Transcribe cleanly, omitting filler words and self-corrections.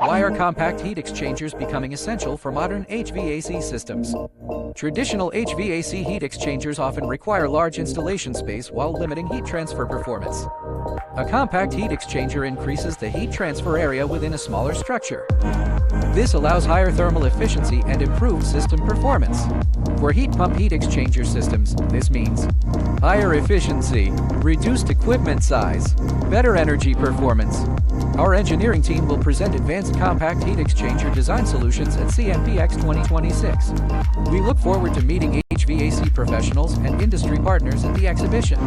Why are compact heat exchangers becoming essential for modern HVAC systems? Traditional HVAC heat exchangers often require large installation space while limiting heat transfer performance. A compact heat exchanger increases the heat transfer area within a smaller structure. This allows higher thermal efficiency and improved system performance. For heat pump heat exchanger systems, this means higher efficiency, reduced equipment size, better energy performance. Our engineering team will present advanced compact heat exchanger design solutions at CMPX 2026. We look forward to meeting HVAC professionals and industry partners at the exhibition.